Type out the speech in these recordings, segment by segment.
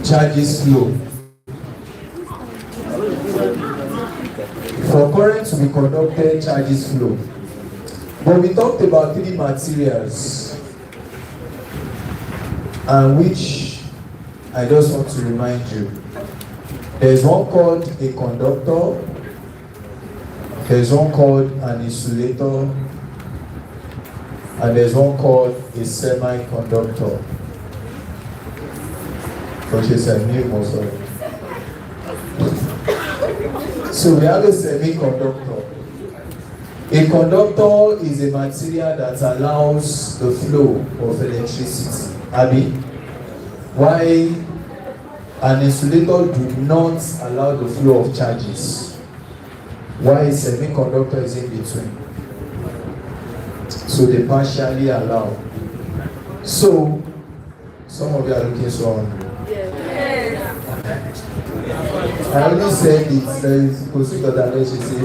charges flow. For current to be conducted, charges flow. But we talked about three materials, and which I just want to remind you. There's one called a conductor, there's one called an insulator, and there's one called a semiconductor. So we have a semiconductor. A conductor is a material that allows the flow of electricity. Abi, why an insulator do not allow the flow of charges? Why a semiconductor is in between? So they partially allow. So some of you are looking so hungry. I only said it because that I she said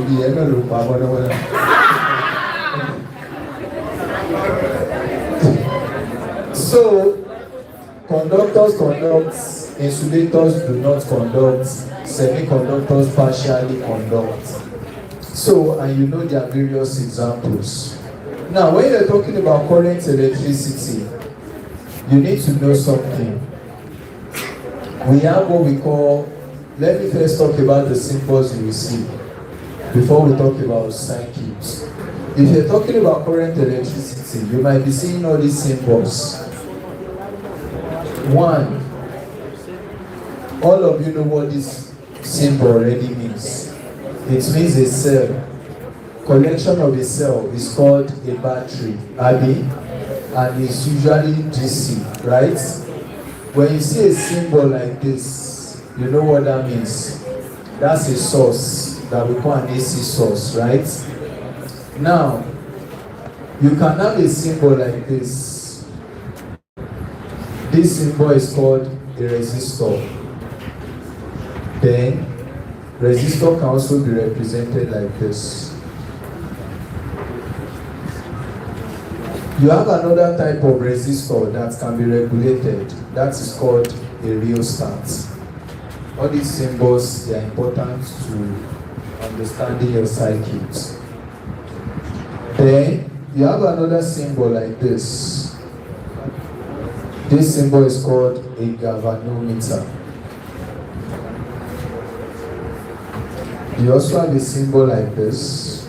so conductors conduct, insulators do not conduct, semiconductors partially conduct. So, and you know there are various examples. Now, when you're talking about current electricity, you need to know something. We have what we call, let me first talk about the symbols you will see before we talk about circuits. If you're talking about current electricity, you might be seeing all these symbols. One, all of you know what this symbol already means. It means a cell. Collection of a cell is called a battery, Abi, and it's usually DC, right? When you see a symbol like this, you know what that means. That's a source that we call an AC source, right? Now, you can have a symbol like this. This symbol is called a resistor. Then, resistor can also be represented like this. You have another type of resistor that can be regulated. That is called a rheostat. All these symbols, they are important to understanding your circuits. Then you have another symbol like this. This symbol is called a galvanometer. You also have a symbol like this.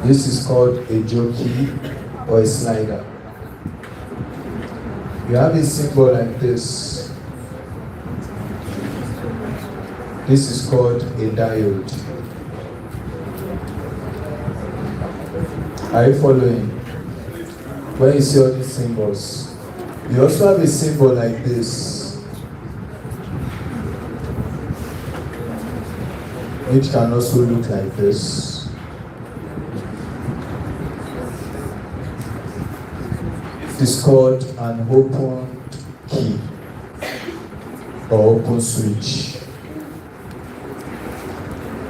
This is called a jockey or a slider. You have a symbol like this. This is called a diode. Are you following? When you see all these symbols, you also have a symbol like this, which can also look like this. It is called an open key or open switch.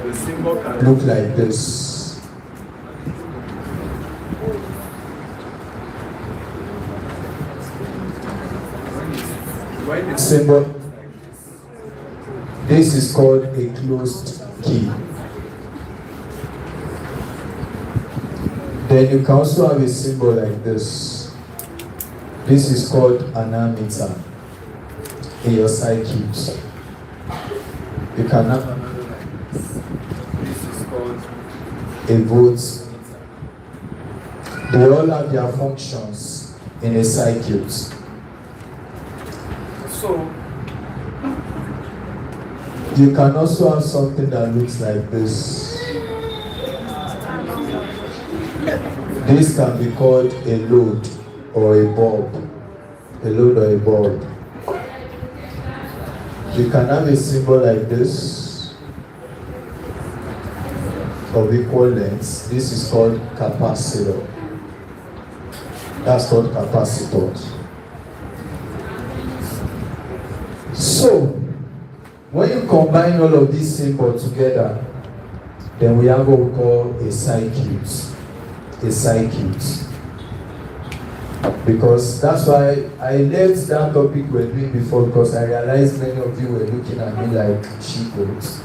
The symbol can look like this. Symbol. This is called a closed key. Then you can also have a symbol like this. This is called an ammeter in your circuit. You can have another like this. This is called a voltmeter. They all have their functions in a circuit. So, you can also have something that looks like this. This can be called a load or a bulb. A load or a bulb. You can have a symbol like this of equal lengths. This is called capacitor. That's called capacitor. So, when you combine all of these symbols together, then we have what we call a circuit. a circuit. Because that's why I left that topic we were doing before, because I realized many of you were looking at me like sheepgoats.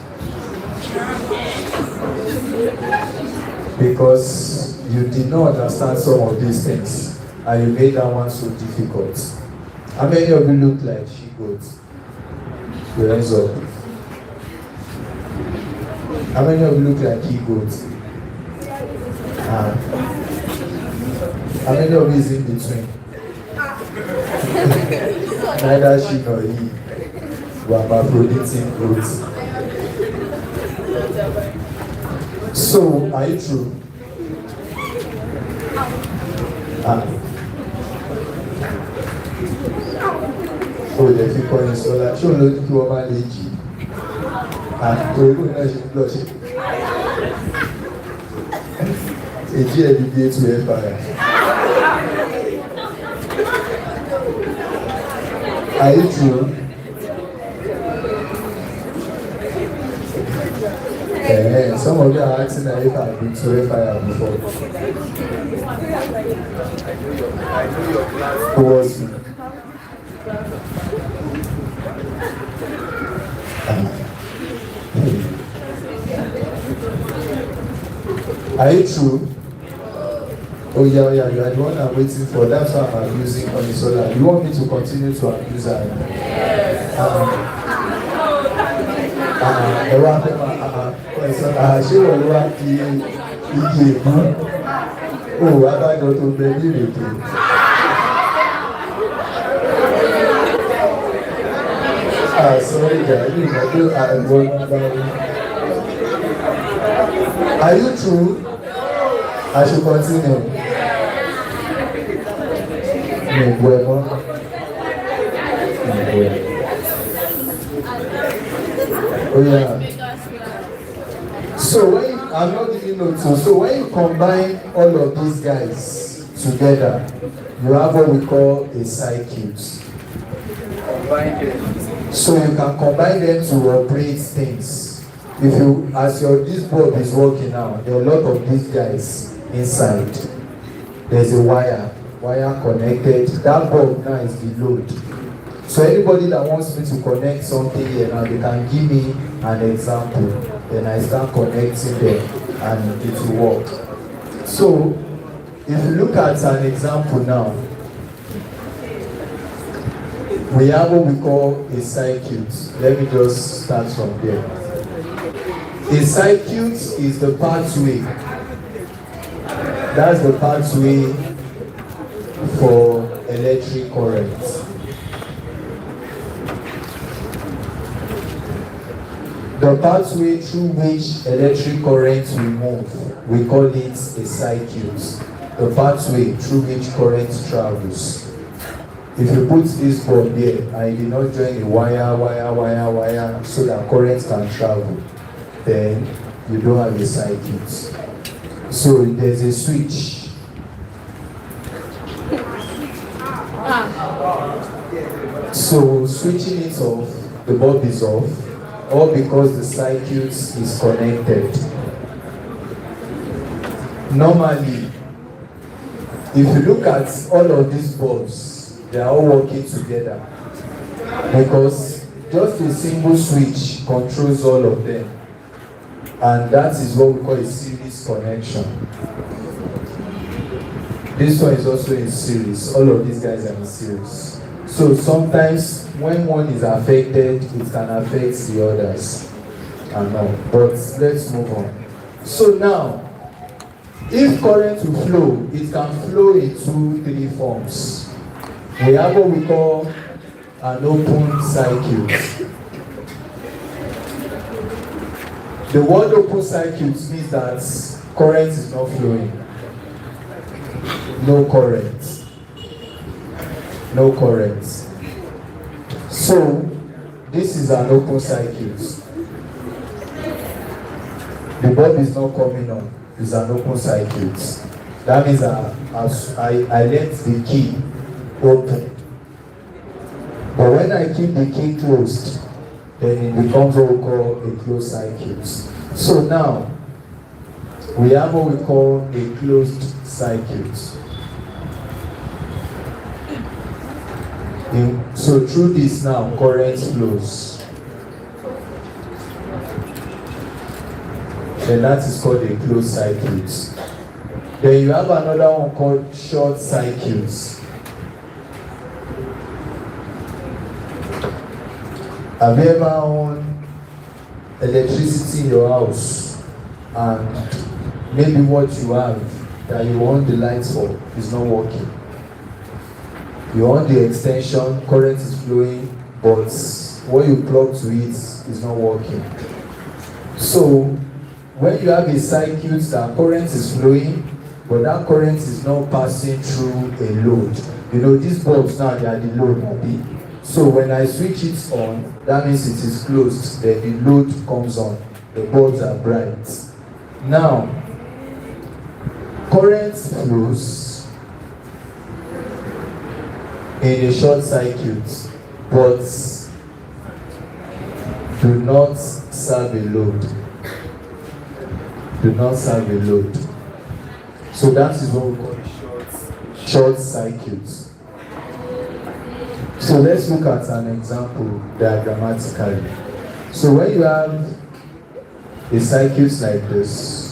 Because you did not understand some of these things and you made that one so difficult. How many of you look like sheepgoats? Your hands up. How many of you look like he-goats? How many of you is in between? Neither she nor he were hermaphroditic goats. So, are you true? Oh, the people in Sola. Show no to woman lady. To go na she blush. Eji elevate to empire. Are you true? Some of you are asking if I've been to fire before. Who was you? Are you true? Oh yeah, you are the one I'm waiting for. That's why I'm abusing Onisola. You want me to continue to abuse her? Ṣé wọ́n wá kí igi èkó? Ó abájọ tó bẹ ní ìrèké. Sorry guys, you know I'm going about. Are you true? I should continue. Oh yeah. So when I'm not giving notes, so when you combine all of these guys together, you have what we call a circuit. So you can combine them to operate things. If you, as this bulb is working now, there are a lot of these guys inside. There's a wire connected. That bulb now is the load. So anybody that wants me to connect something here now, they can give me an example. Then I start connecting them and it will work. So if you look at an example now, we have what we call a circuit. Let me just start from there. A circuit is the pathway. That's the pathway for electric current. The pathway through which electric current will move, we call it a circuit. The pathway through which current travels. If you put this bulb here and you did not join a wire so that current can travel, then you don't have a circuit. So there's a switch. So switching it off, the bulb is off, all because the circuit is connected. Normally, if you look at all of these bulbs, they are all working together because just a single switch controls all of them, and that is what we call a series connection. This one is also in series. All of these guys are in series. So sometimes when one is affected, it can affect the others. And all. But let's move on. So now, if current will flow, it can flow in 2-3 forms. We have what we call an open circuit. The word open circuit means that current is not flowing. No current. No current. So, this is an open circuit. The bulb is not coming on. It's an open circuit. That means I let the key open. But when I keep the key closed, then it becomes what we call a closed circuit. So now, we have what we call a closed circuit. So through this now, current flows. Then that is called a closed circuit. Then you have another one called short circuits. Have you ever owned electricity in your house and maybe what you have that you want the lights for is not working? You want the extension, current is flowing, but what you plug to it is not working. So when you have a circuit that current is flowing, but that current is not passing through a load. You know, these bulbs now, they are the load. So when I switch it on, that means it is closed. Then the load comes on. The bulbs are bright. Now, current flows in a short circuit, but do not serve a load. Do not serve a load. So that is what we call short circuits. So let's look at an example diagrammatically. So when you have a circuit like this,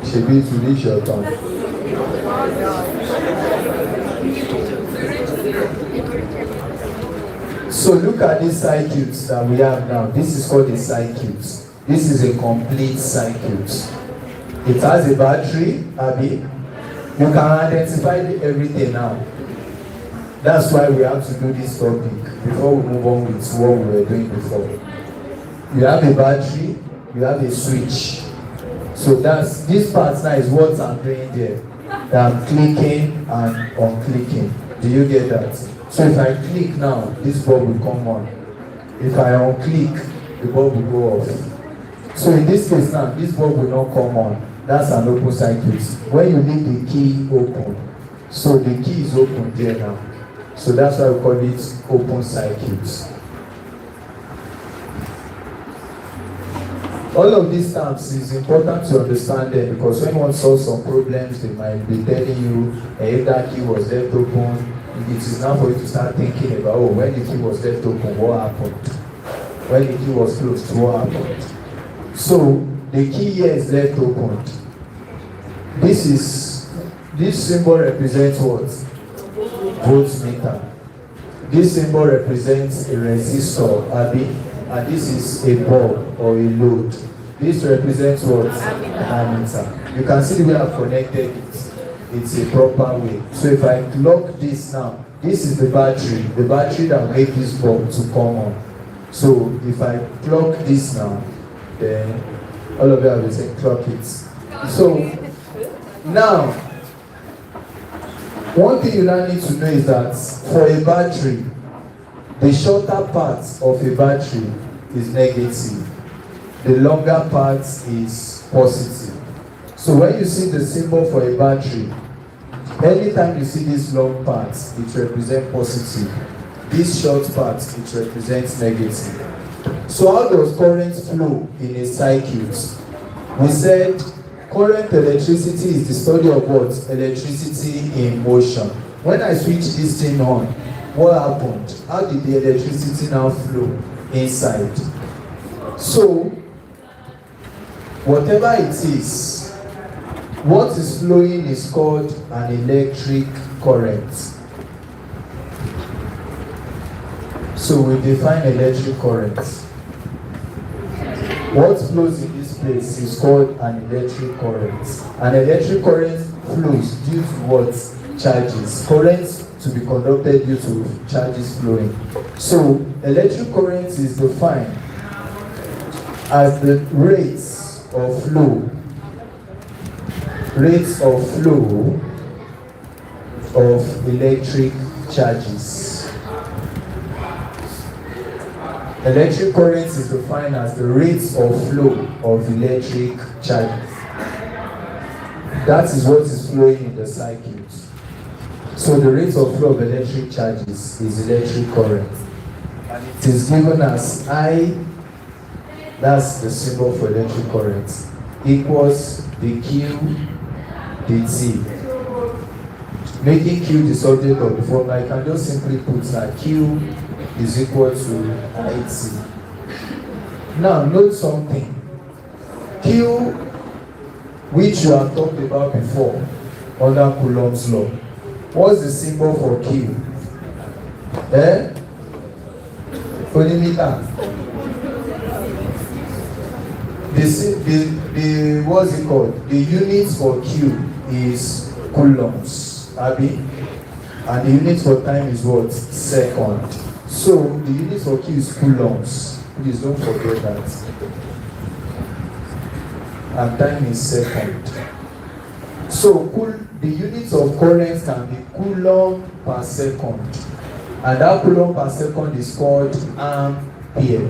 should be to reach your turn. So look at these circuits that we have now. This is called a circuit. This is a complete circuit. It has a battery, Abby. You can identify everything now. That's why we have to do this topic before we move on with what we were doing before. You have a battery, you have a switch. So that's this part now is what I'm doing there. That I'm clicking and unclicking. Do you get that? So if I click now, this bulb will come on. If I unclick, the bulb will go off. So in this case now, this bulb will not come on. That's an open circuit. When you leave the key open, so the key is open there now. So that's why we call it open circuit. All of these terms is important to understand them because when one solves some problems, they might be telling you if that key was left open, it is now for you to start thinking about, oh, when the key was left open, what happened? When the key was closed, what happened? So the key here is left open. This symbol represents what? Voltmeter. This symbol represents a resistor, Abby, and this is a bulb or a load. This represents what? An ammeter. You can see the way I've connected it. It's a proper way. So if I plug this now, this is the battery that will make this bulb to come on. So if I plug this now, then all of you will say clock it. So now, one thing you now need to know is that for a battery, the shorter part of a battery is negative. The longer part is positive. So when you see the symbol for a battery, anytime you see this long part, it represents positive. This short part, it represents negative. So how does current flow in a circuit? We said current electricity is the study of what? Electricity in motion. When I switch this thing on, what happened? How did the electricity now flow inside? So, whatever it is, what is flowing is called an electric current. So we define electric current. What flows in this place is called an electric current. An electric current flows due to what? Charges. Currents to be conducted due to charges flowing. So electric current is defined as the rates of flow of electric charges. Electric current is defined as the rate of flow of electric charges. That is what is flowing in the circuit. So the rate of flow of electric charges is electric current. And it is given as I, that's the symbol for electric current, equals the Q dt. Making Q the subject of the formula, I can just simply put that Q is equal to IT. Now note something. Q, which you have talked about before under Coulomb's law. What's the symbol for Q? Meter. The what's it called? The unit for Q is coulombs, Abi, and the unit for time is what? Second. So the unit for Q is coulombs. Please don't forget that. And time is second. So the units of current can be coulomb per second, and that coulomb per second is called ampere.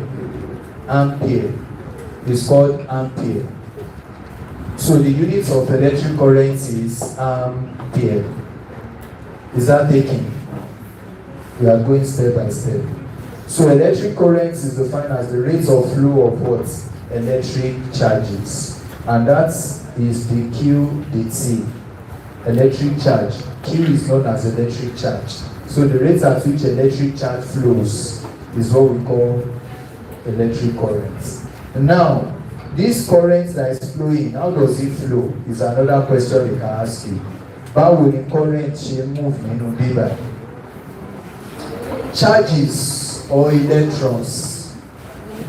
Ampere is called ampere. So the units of electric current is ampere. Is that taken? We are going step by step. So electric current is defined as the rate of flow of what? Electric charges. And that is the Q dt. Electric charge. Q is known as electric charge. So the rate at which electric charge flows is what we call electric current. Now, this current that is flowing, how does it flow? Is another question they can ask you. How will the current move in Udiba? Charges or electrons,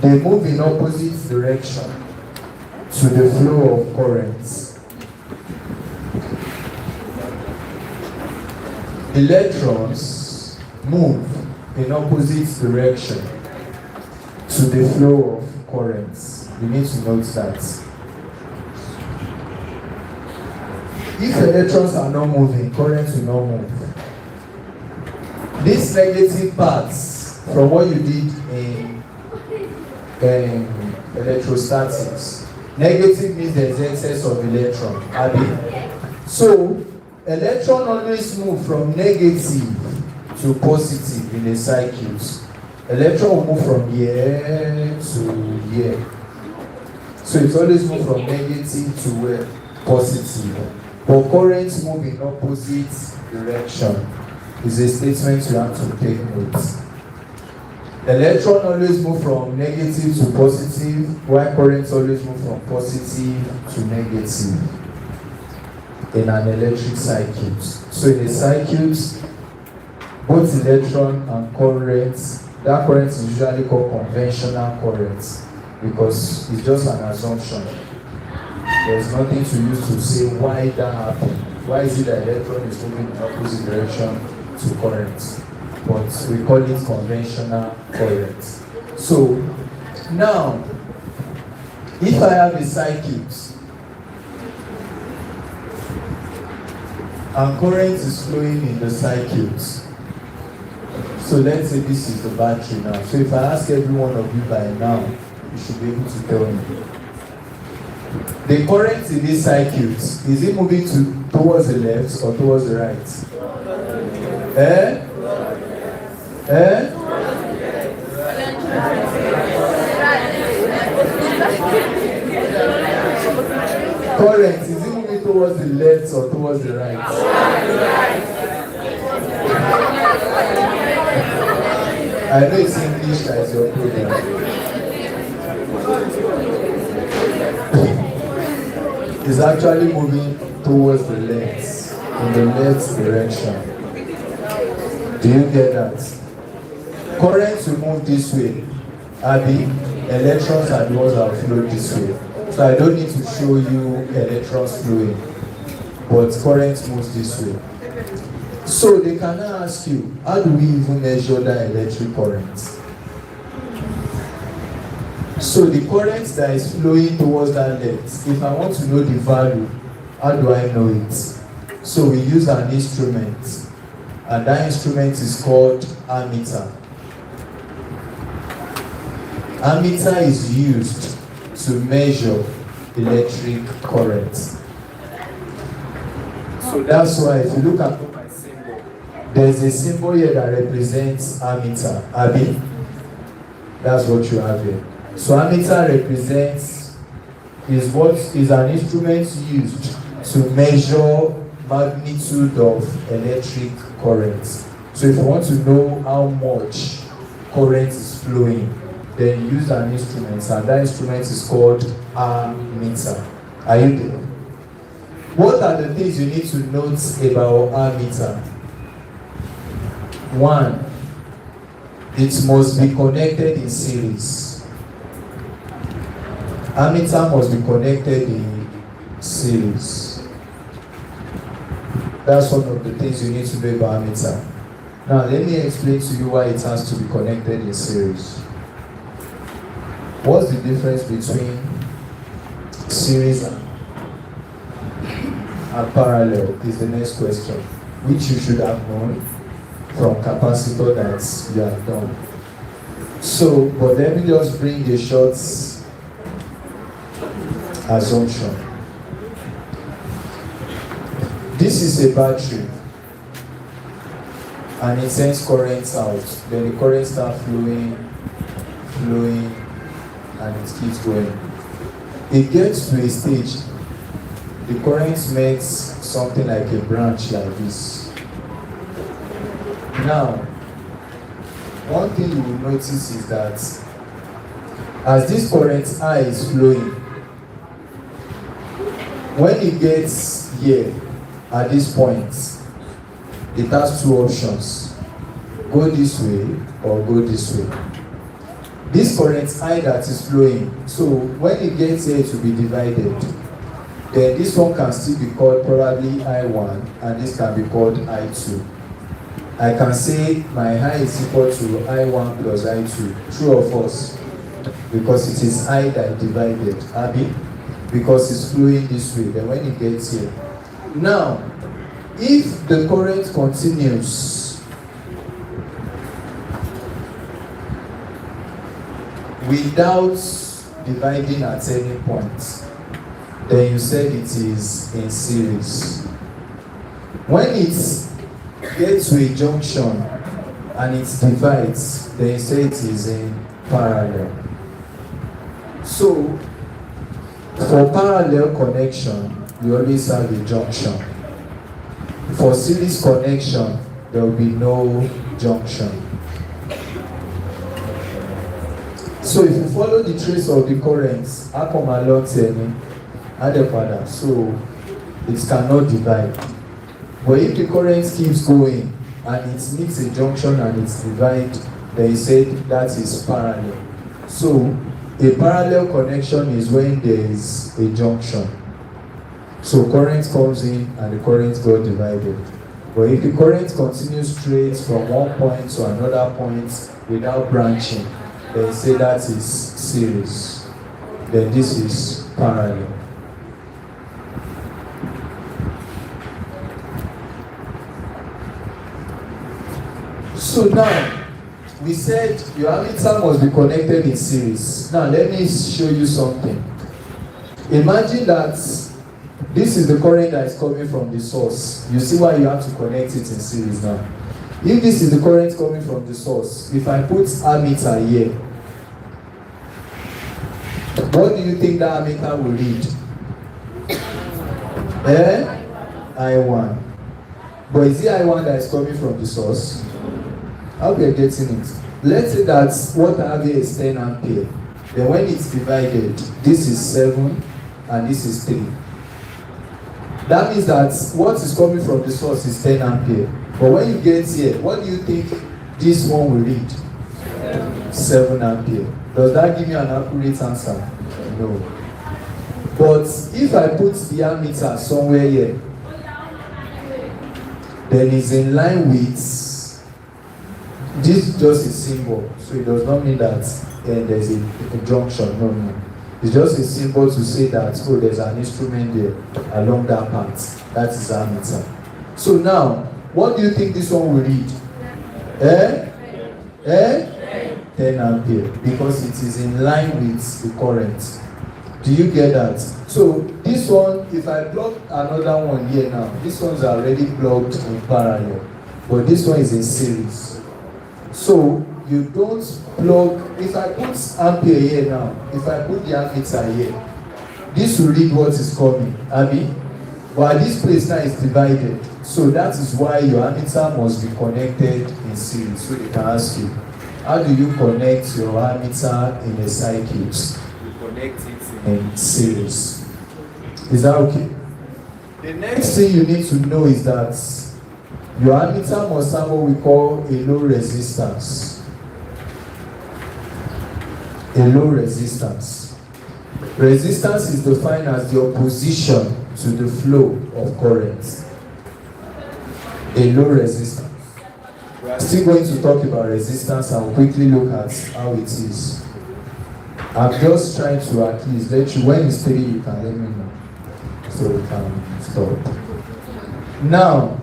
they move in opposite direction to the flow of currents. Electrons move in opposite direction to the flow of currents. You need to note that. If electrons are not moving, currents will not move. These negative parts from what you did in electrostatics, negative means there is excess of electron. So electron always move from negative to positive in a circuit. Electron will move from here to here. So it's always move from negative to where? Positive. But currents move in opposite direction. Is a statement you have to take note. Electron always move from negative to positive, while currents always move from positive to negative in an electric circuit. So in a circuit, both electron and currents, that current is usually called conventional current because it's just an assumption. There's nothing to use to say why that happened. Why is it that electron is moving in opposite direction to current? But we call it conventional current. So now, if I have a circuit and current is flowing in the circuit, so let's say this is the battery now. So if I ask every one of you by now, you should be able to tell me. The current in this circuit, is it moving towards the left or towards the right? Current, is it moving towards the left or towards the right? I know it's English that is your program. It's actually moving towards the left, in the left direction. Do you get that? Currents will move this way. Electrons are the ones that flow this way. So I don't need to show you electrons flowing, but current moves this way. So they can ask you, how do we even measure that electric current? So the current that is flowing towards that left, if I want to know the value, how do I know it? So we use an instrument, and that instrument is called ammeter. Ammeter is used to measure electric current. So that's why if you look at my symbol, there's a symbol here that represents ammeter. Abi? That's what you have here. So ammeter represents is an instrument used to measure magnitude of electric current. So if you want to know how much current is flowing, then you use an instrument, and that instrument is called ammeter. Are you there? What are the things you need to note about ammeter? One, it must be connected in series. Ammeter must be connected in series. That's one of the things you need to know about ammeter. Now, let me explain to you why it has to be connected in series. What's the difference between series and parallel is the next question, which you should have known from capacitor that you have done. So, but let me just bring a short assumption. This is a battery, and it sends current out. Then the current starts flowing, and it keeps going. It gets to a stage, the current makes something like a branch like this. Now, one thing you will notice is that as this current I is flowing, when it gets here at this point, it has two options: go this way or go this way. This current I that is flowing, so when it gets here to be divided, then this one can still be called probably I1, and this can be called I2. I can say my I is equal to I1 plus I2, true or false? Because it is I that divided, Abi, because it's flowing this way, then when it gets here. Now, if the current continues without dividing at any point, then you said it is in series. When it gets to a junction and it divides, then you say it is in parallel. So, for parallel connection, you always have a junction. For series connection, there will be no junction. So if you follow the trace of the currents, I come along saying, so it cannot divide. But if the current keeps going and it meets a junction and it's divided, then you say that is parallel. So a parallel connection is when there is a junction. So current comes in and the current got divided. But if the current continues straight from one point to another point without branching, then you say that is series. Then this is parallel. So now, we said your ammeter must be connected in series. Now let me show you something. Imagine that this is the current that is coming from the source. You see why you have to connect it in series now. If this is the current coming from the source, if I put ammeter here, what do you think that ammeter will read? I1. But is it I1 that is coming from the source? How we are getting it? Let's say that what I have here is 10 ampere. Then when it's divided, this is 7 and this is 3. That means that what is coming from the source is 10 ampere. But when you get here, what do you think this one will read? 7 ampere. Does that give you an accurate answer? No. But if I put the ammeter somewhere here, then it's in line with this, just a symbol. So it does not mean that there's a junction. No. It's just a symbol to say that, oh, there's an instrument there along that path. That is ammeter. So now, what do you think this one will read? 10 ampere because it is in line with the current. Do you get that? So this one, if I plug another one here now, this one's already plugged in parallel, but this one is in series. So you don't plug, if I put ampere here now, if I put the ammeter here, this will read what is coming, Abi. While this place now is divided, so that is why your ammeter must be connected in series. So they can ask you, how do you connect your ammeter in a circuit? You connect it in series. Is that okay? The next thing you need to know is that your ammeter must have what we call a low resistance. A low resistance. Resistance is defined as the opposition to the flow of current. A low resistance. We are still going to talk about resistance and quickly look at how it is. I'm just trying to at least let you, when it's 3, you can let me know. So we can stop. Now,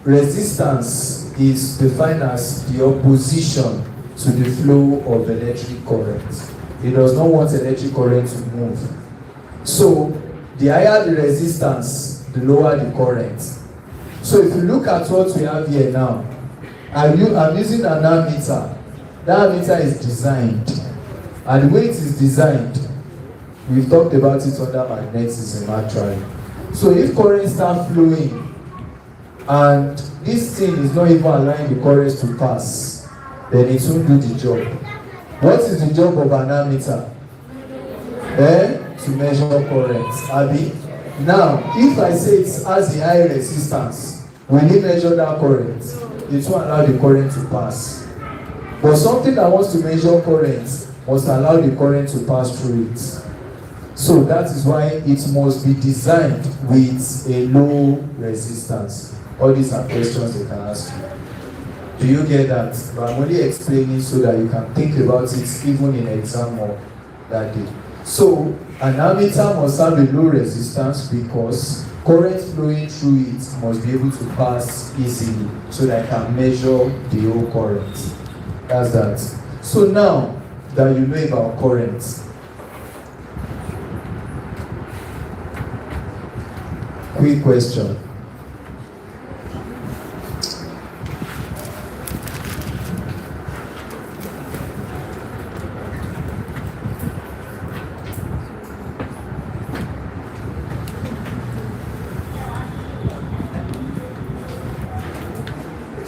resistance is defined as the opposition to the flow of electric current. It does not want electric current to move. So, the higher the resistance, the lower the current. So if you look at what we have here now, I'm using an ammeter. That ammeter is designed. And the way it is designed, we've talked about it under magnetism actually. So if current starts flowing, and this thing is not even allowing the current to pass, then it won't do the job. What is the job of an ammeter? To measure current. Abi? Now, if I say it has a high resistance, when you measure that current, it won't allow the current to pass. But something that wants to measure current must allow the current to pass through it. So that is why it must be designed with a low resistance. All these are questions they can ask you. Do you get that? But I'm only explaining so that you can think about it even in exam or that day. So an ammeter must have a low resistance because current flowing through it must be able to pass easily so that I can measure the whole current. That's that. So now that you know about current, quick question.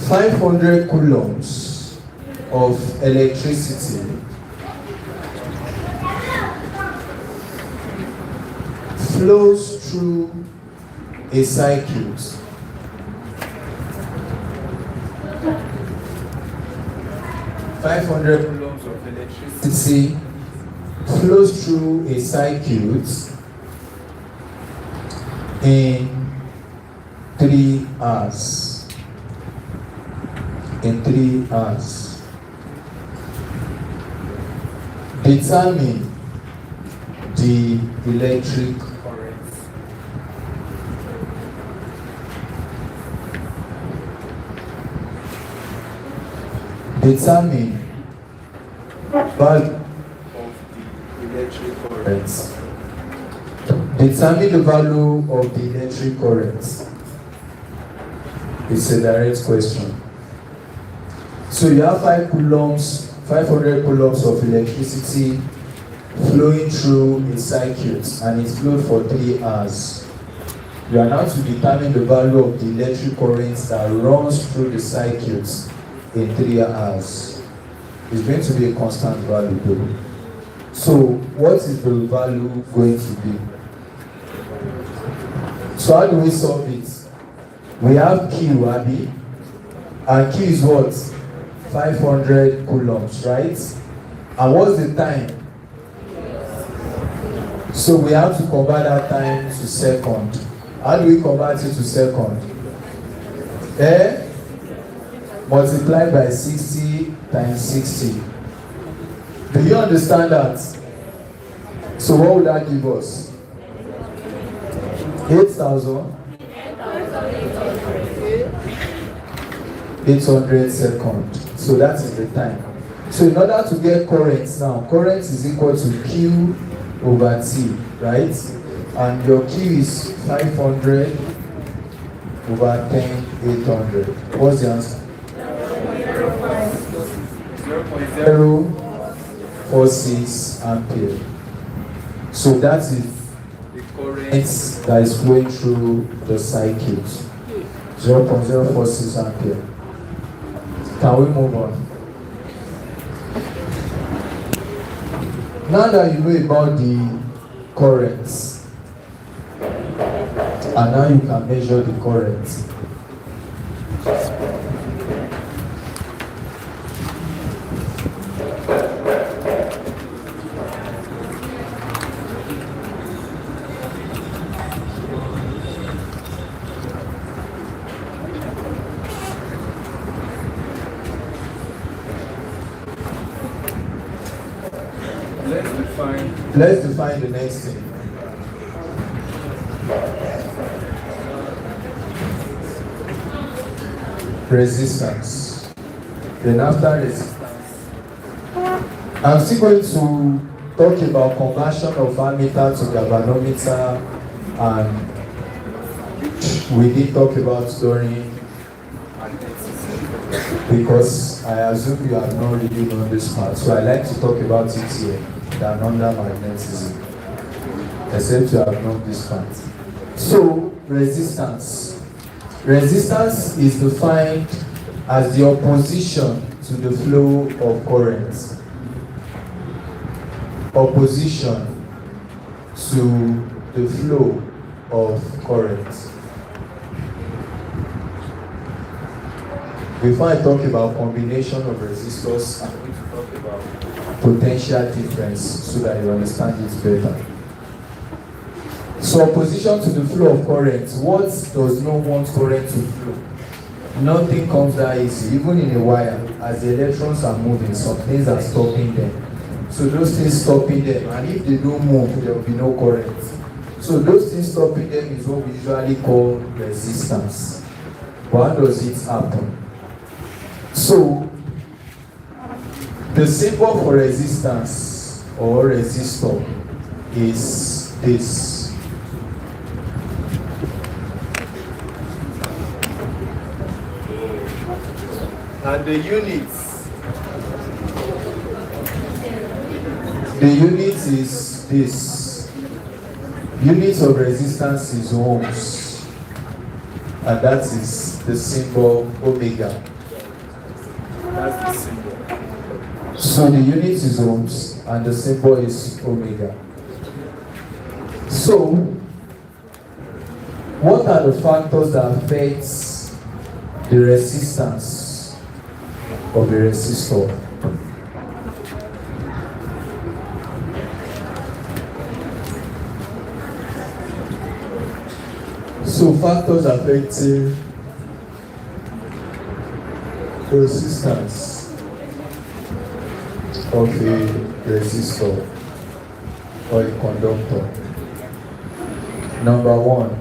$500 coulombs of electricity flows through a circuit. $500 coulombs of electricity flows through a circuit in 3 hours. In 3 hours. Determine the electric current. Determine value of the electric current. Determine the value of the electric current. It's a direct question. So you have 500 coulombs of electricity flowing through a circuit, and it flowed for 3 hours. You are now to determine the value of the electric current that runs through the circuit in 3 hours. It's going to be a constant value though. So what is the value going to be? So how do we solve it? We have Q, Abi, and Q is what? 500 coulombs, right? And what's the time? So we have to convert that time to second. How do we convert it to second? Multiplied by 60 times 60. Do you understand that? So what would that give us? 8,800 seconds. So that is the time. So in order to get current now, current is equal to Q over T, right? And your Q is 500 over 10, 800. What's the answer? 0.046 ampere. So that is the current that is flowing through the circuit. 0.046 ampere. Can we move on? Now that you know about the currents, and now you can measure the current. Let's define the next thing. Resistance. Then after resistance, I'm still going to talk about conversion of ammeter to galvanometer, and we did talk about during, because I assume you have not really known this part, so I like to talk about it here than under magnetism, except you have known this part. So resistance. Resistance is defined as the opposition to the flow of current. Opposition to the flow of current. Before I talk about combination of resistors, I'm going to talk about potential difference so that you understand it better. So opposition to the flow of current. What does not want current to flow? Nothing comes that easy. Even in a wire, as the electrons are moving, some things are stopping them. So those things stopping them, and if they don't move, there will be no current. So those things stopping them is what we usually call resistance. Why does it happen? So the symbol for resistance or resistor is this. And the unit is this. Unit of resistance is ohms, and that is the symbol omega. That's the symbol. So the unit is ohms and the symbol is omega. So what are the factors that affect the resistance of a resistor? So factors affecting resistance of a resistor or a conductor. Number one,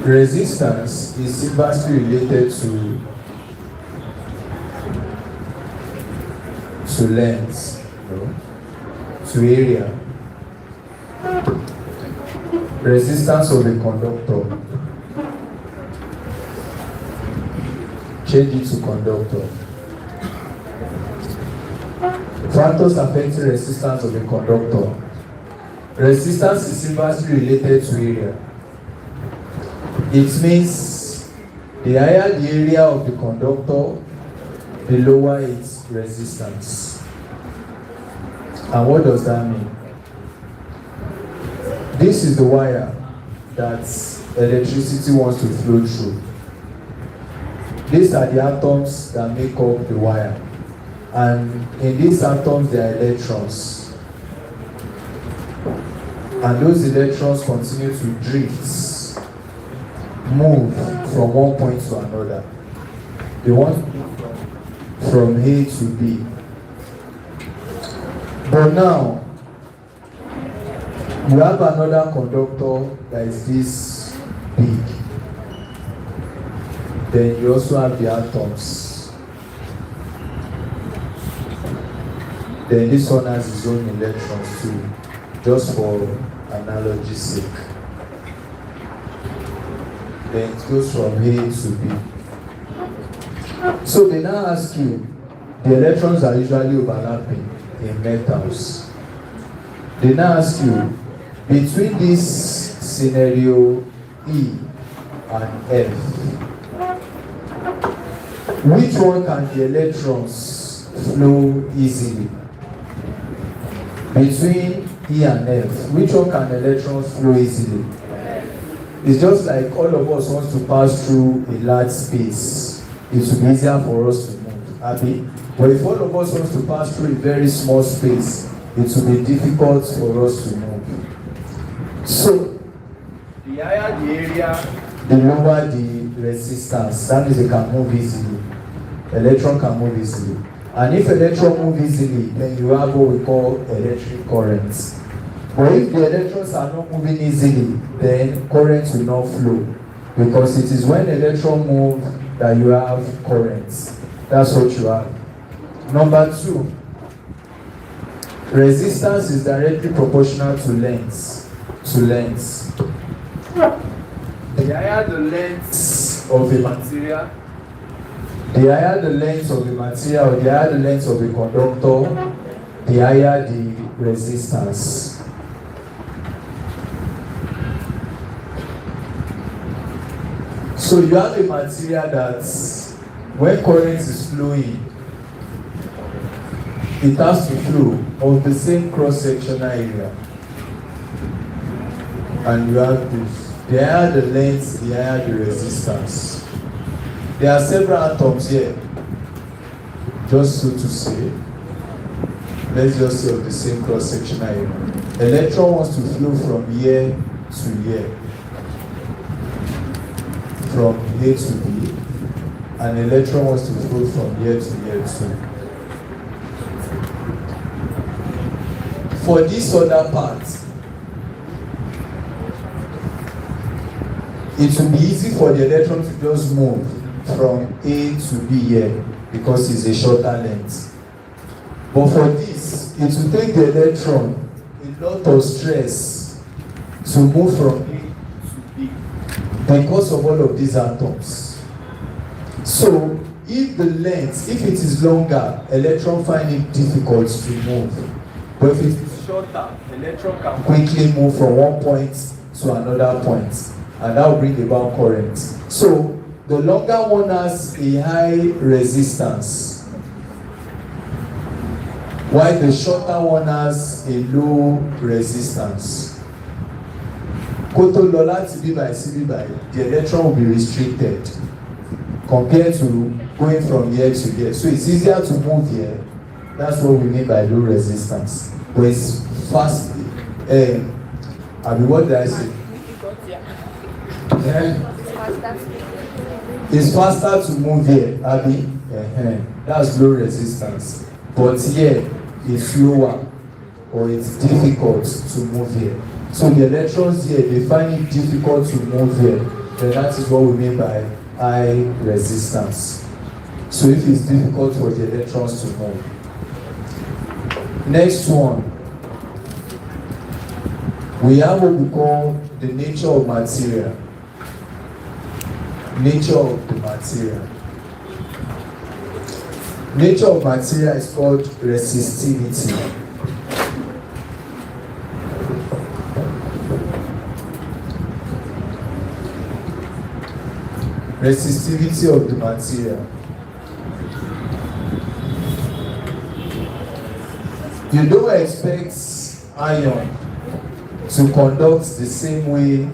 resistance is inversely related to length, to area. Resistance of a conductor, change it to conductor. Factors affecting resistance of a conductor. Resistance is inversely related to area. It means the higher the area of the conductor, the lower its resistance. And what does that mean? This is the wire that electricity wants to flow through. These are the atoms that make up the wire. And in these atoms, there are electrons. And those electrons continue to drift, move from one point to another. They want to move from A to B. But now, You have another conductor that is this big. Then you also have the atoms. Then this one has its own electrons too, just for analogy's sake. Then it goes from A to B. So they now ask you, the electrons are usually overlapping in metals. They now ask you, between this scenario E and F, which one can the electrons flow easily? Between E and F, which one can electrons flow easily? It's just like all of us want to pass through a large space. It will be easier for us to move. Abi? But if all of us want to pass through a very small space, it will be difficult for us to move. So, the higher the area, the lower the resistance. That means it can move easily. Electron can move easily. And if electron move easily, then you have what we call electric currents. But if the electrons are not moving easily, then current will not flow. Because it is when electron move that you have currents. That's what you have. Number 2, resistance is directly proportional to length. The higher the length of a material, the higher the length of the material, or the higher the length of the conductor, the higher the resistance. So you have a material that when current is flowing, it has to flow of the same cross-sectional area. And you have this. The higher the length, the higher the resistance. There are several atoms here. Just so to say, let's just say of the same cross-sectional area. Electron wants to flow from here to here. From A to B. An electron wants to flow from here to here too. For this other part, it will be easy for the electron to just move from A to B here because it's a shorter length. But for this, it will take the electron a lot of stress to move from A to B because of all of these atoms. So, if the length, if it is longer, electron find it difficult to move. But if it is shorter, electron can quickly move from one point to another point, and that will bring about current. So, the longer one has a high resistance, while the shorter one has a low resistance. Koto lọ láti bí by sí bí by, the electron will be restricted compared to going from here to here. So it's easier to move here. That's what we mean by low resistance. But it's fast. What did I say? It's faster to move here, Abby. That's low resistance. But here, it's slower or it's difficult to move here. So the electrons here, they find it difficult to move here. Then that is what we mean by high resistance. So if it's difficult for the electrons to move. Next one. We have what we call the nature of material. Nature of the material. Nature of material is called resistivity. Resistivity of the material. You don't expect iron to conduct the same way.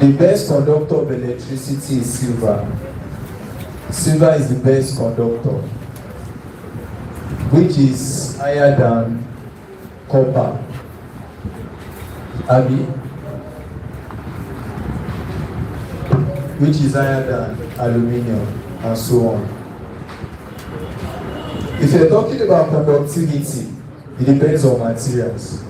The best conductor of electricity is silver. Silver is the best conductor, which is higher than copper. Abi? Which is higher than aluminium, and so on. If you're talking about conductivity, it depends on materials.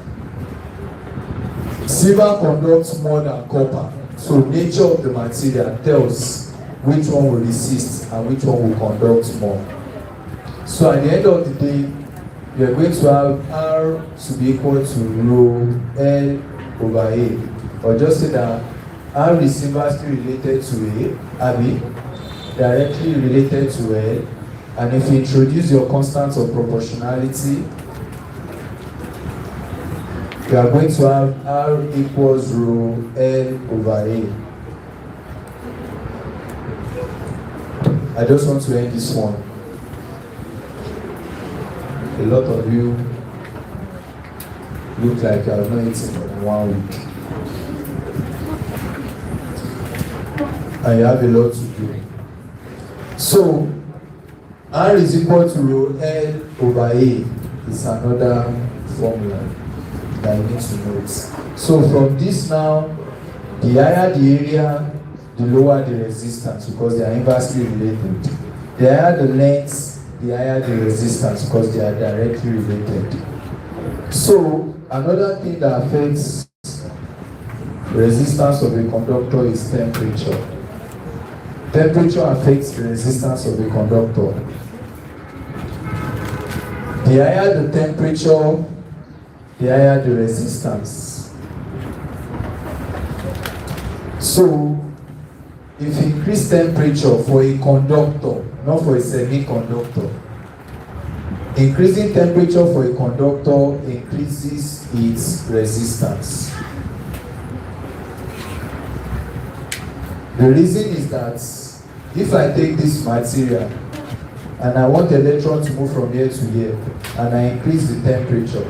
Silver conducts more than copper. So nature of the material tells which one will resist and which one will conduct more. So at the end of the day, we are going to have R to be equal to rho L over A. Or just say that R is inversely related to A, Abi, directly related to L. And if you introduce your constants of proportionality, you are going to have R equals rho L over A. I just want to end this one. A lot of you look like you have not eaten in 1 week. And you have a lot to do. So, R is equal to rho L over A is another formula that you need to note. So from this now, the higher the area, the lower the resistance because they are inversely related. The higher the length, the higher the resistance because they are directly related. So another thing that affects resistance of a conductor is temperature. Temperature affects the resistance of a conductor. The higher the temperature, the higher the resistance. So, if you increase temperature for a conductor, not for a semiconductor, increasing temperature for a conductor increases its resistance. The reason is that if I take this material and I want the electron to move from here to here, and I increase the temperature,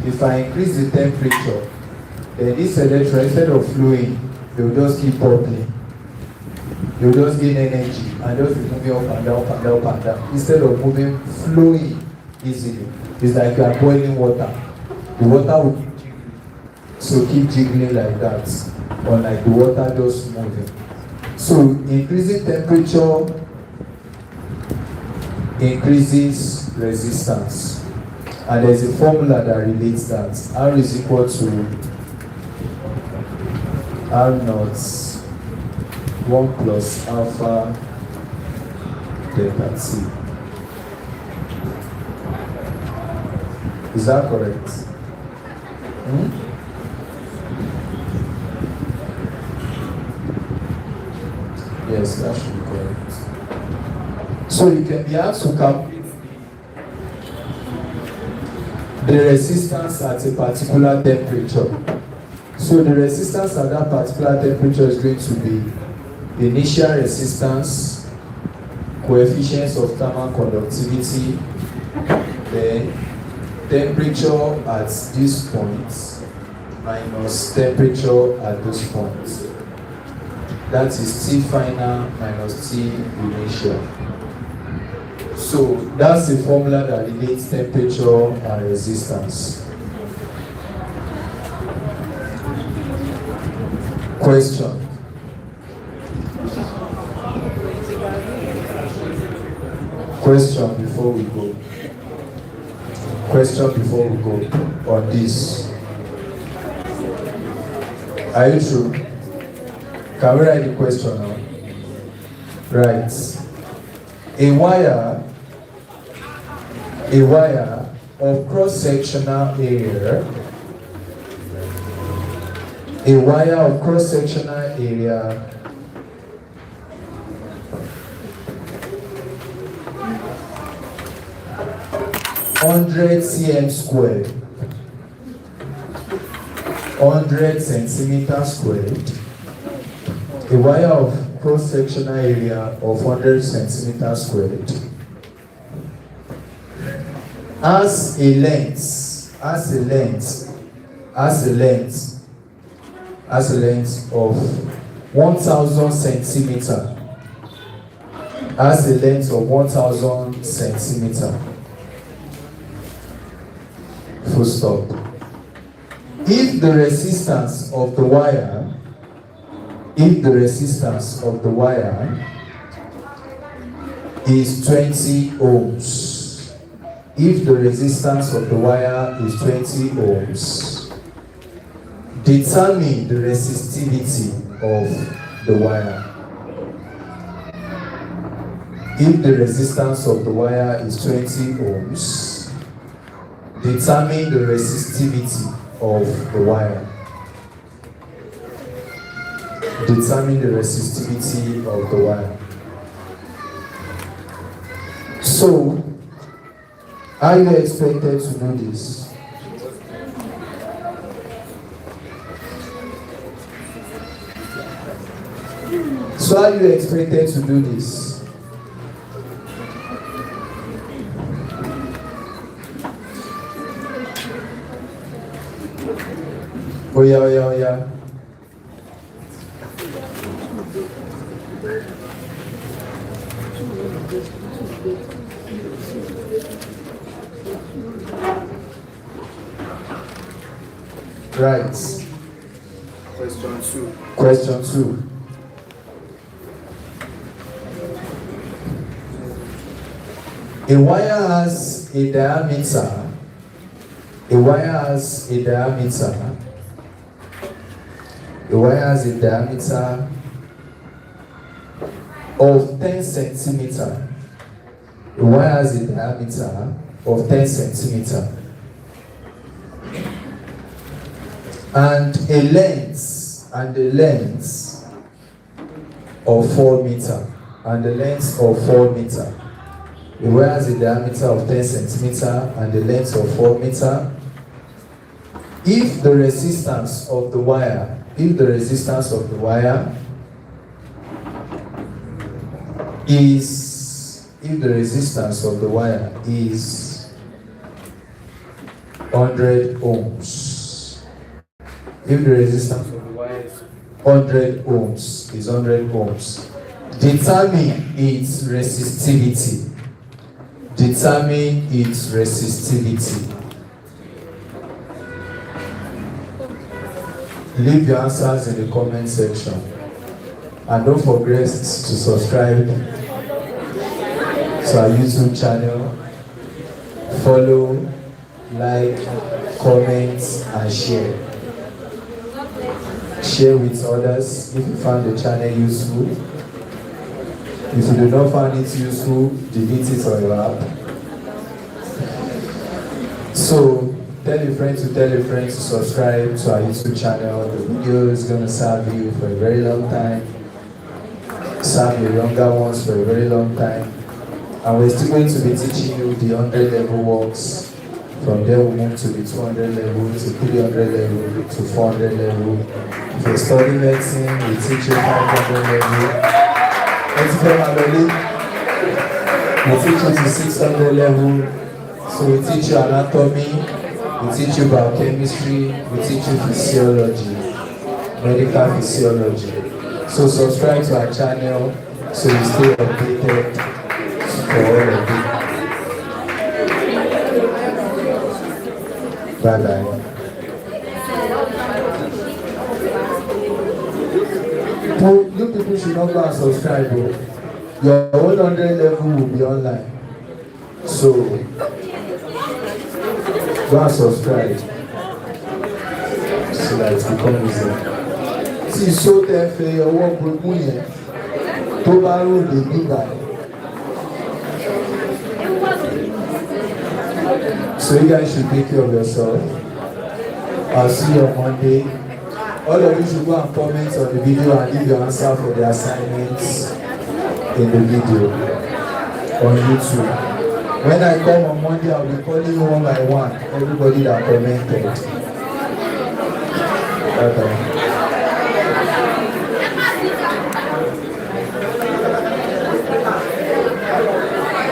if I increase the temperature, then this electron, instead of flowing, they will just keep bubbling. They will just gain energy and just be moving up and down, up and down, up and down. Instead of moving, flowing easily. It's like you are boiling water. The water will keep jiggling. So keep jiggling like that. Or like the water just moving. So increasing temperature increases resistance. And there's a formula that relates that. R is equal to R naught 1 plus alpha delta T. Is that correct? Yes, that should be correct. So you can be asked to calculate the resistance at a particular temperature. So the resistance at that particular temperature is going to be the initial resistance, coefficients of thermal conductivity, then temperature at this point minus temperature at this point. That is T final minus T initial. So that's the formula that relates temperature and resistance. Question. Question before we go. Question before we go on this. Are you true? Can we write the question now? Right. A wire of cross-sectional area, a wire of cross-sectional area 100 cm squared, 100 centimeter squared, a wire of cross-sectional area of 100 centimeter squared has a length of 1000 centimeter, has a length of 1000 centimeter. Full stop. If the resistance of the wire is 20 ohms, if the resistance of the wire is 20 ohms, Determine the resistivity of the wire. If the resistance of the wire is 20 ohms, determine the resistivity of the wire. Determine the resistivity of the wire. So, are you expected to do this? So, are you expected to do this? Oh yeah. Right. Question 2. A wire has a diameter. A wire has a diameter. A wire has a diameter of 10 centimeter. A wire has a diameter of 10 centimeter. And a length of 4 meter. And the length of 4 meter. The wire has a diameter of 10 centimeter and the length of 4 meter. If the resistance of the wire is 100 ohms. If the resistance of the wire is 100 ohms, determine its resistivity. Determine its resistivity. Leave your answers in the comment section. And don't forget to subscribe to our YouTube channel. Follow, like, comment, and share. Share with others if you found the channel useful. If you do not find it useful, delete it on your app. So, tell a friend to subscribe to our YouTube channel. The video is going to serve you for a very long time. Serve your younger ones for a very long time. And we're still going to be teaching you the 100 level works. From there we move to the 200 level, to 300 level, to 400 level. If you're studying medicine, we teach you 500 level. We teach you to 600 level. So we teach you anatomy, we teach you biochemistry, we teach you physiology, medical physiology. So subscribe to our channel so you stay updated for all of it. Bye bye. You people should not go and subscribe. Your 100 level will be online. So go and subscribe so that it becomes easier. See, so therefore your work will be here. Tomorrow they do that. So you guys should take care of yourself. I'll see you on Monday. All of you should go and comment on the video and leave your answer for the assignments in the video on YouTube. When I come on Monday, I'll be calling you one by one, everybody that commented. Bye bye.